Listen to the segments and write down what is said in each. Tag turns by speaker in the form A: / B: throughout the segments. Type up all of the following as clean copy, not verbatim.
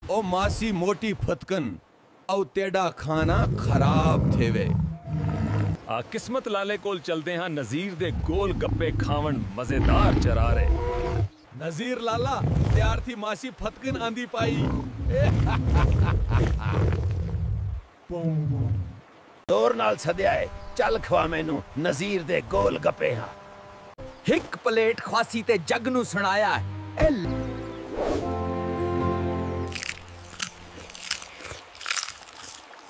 A: ओ मासी मोटी फतकन औ तेरा खाना खराब थे वे।
B: किस्मत लाले कोल चलते हैं नजीर दे गोल गप्पे खावन मजेदार चरारे।
A: नजीर लाला तैयार थी मासी फतकन आंदी पाई।
C: जोर नाल सद्या है चल खवा मैनू नजीर दे गोल गप्पे हाँ।
D: हिक प्लेट ख्वासी ते जग नू सुनाया है।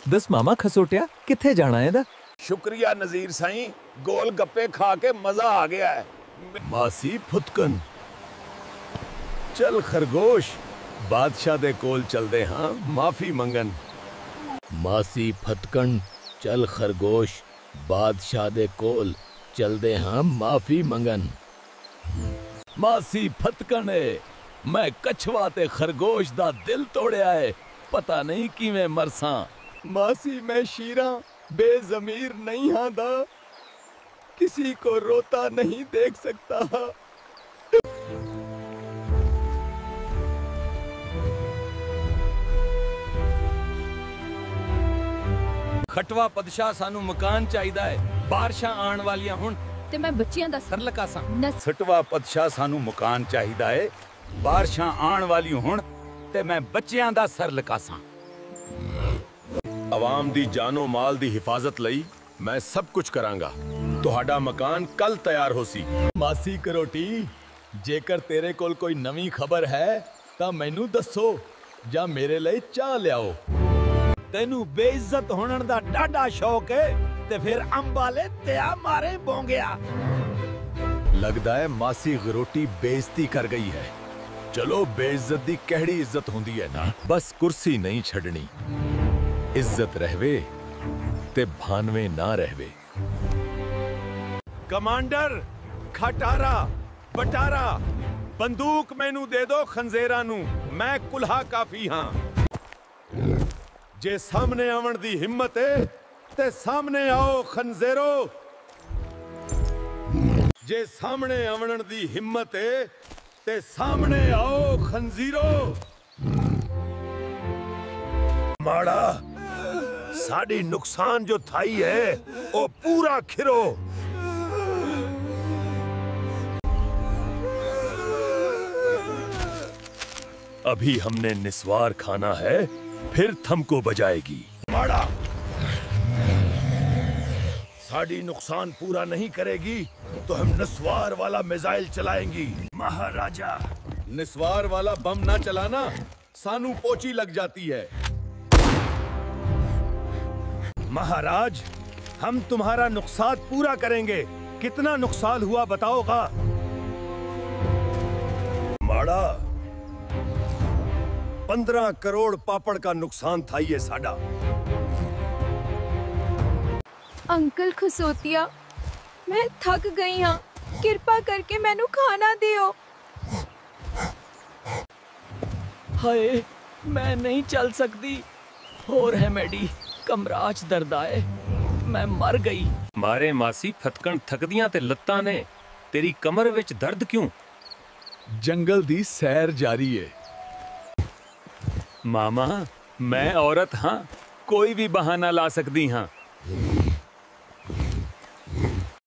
E: दस मामा खसोटिया किथे जाना है दा?
C: शुक्रिया नजीर साईं, गोल गप्पे खा के मजा आ गया है।
A: मासी फुतकन चल खरगोश बादशाह दे कोल चलदे हाँ माफी मंगन।
F: मासी फतकन चल खरगोश बादशाह दे कोल चलदे हाँ माफी मंगन।
A: मासी फतकन मैं कछवा ते खरगोश दा दिल तोड़िया है, पता नहीं किवें मरसा। मासी मैं शीरा बेजमीर नहीं हाँ दा, किसी को रोता नहीं देख सकता। खटवा पदशाह सानू मकान चाहिदा है, बारिशां आण वालियां हुण
G: ते मैं बच्चियां दा
A: सर लकासां।
C: सटवा पदशाह सानू मकान चाहिदा है, बारिशां आण वाली हुण ते मैं बच्चियां दा सर लकासां।
A: आवाम दी जानो माल दी हिफाजत लई मैं सब कुछ करांगा। तुहाडा मकान कल तैयार होसी। मासी करोटी जेकर तेरे कोल कोई नवी खबर है तां मैनू दसो जां मेरे लिए चाह लियाओ।
C: तेनू बेइज्जत होने दा डाडा शौक है ते फिर अंबाले त्या मारे बोंगया।
A: लगदा है मासी गरोटी बेइज्जती कर गई है। चलो बेइज्जत दी कहड़ी इज्जत होंदी है ना, बस कुर्सी नहीं छड़नी। इज्जत रहवे ते भानवे ना रहवे।
C: कमांडर खटारा बटारा बंदूक मैनू दे दो खंजेरा नू, मैं कुल्हा काफी हाँ। जे सामने आवन दी हिम्मत है ते सामने आओ खंजेरो। जे सामने आवन दी हिम्मत है ते सामने आओ खंजीरो। माड़ा साड़ी नुकसान जो थाई है वो पूरा खिरो।
A: अभी हमने निस्वार खाना है, फिर थमको बजाएगी।
C: माड़ा साड़ी नुकसान पूरा नहीं करेगी तो हम निस्वार वाला मिसाइल चलाएंगी। महाराजा
A: निस्वार वाला बम ना चलाना, सानू पोची लग जाती है।
C: महाराज हम तुम्हारा नुकसान पूरा करेंगे। कितना नुकसान हुआ बताओगा? माड़ा 15 करोड़ पापड़ का नुकसान था ये साडा।
G: अंकल खसोतिया मैं थक गई हाँ, कृपा करके मैनू खाना दियो।
E: हाय मैं नहीं चल सकती। होर है मैडी कमराच दर्द आए, मैं मर गई।
B: मारे मासी फतकन थकदियां ते लत्तां ने, तेरी कमर विच दर्द क्यों?
A: जंगल दी सैर जारी है।
B: मामा मैं औरत हाँ, कोई भी बहाना ला सकदी हाँ।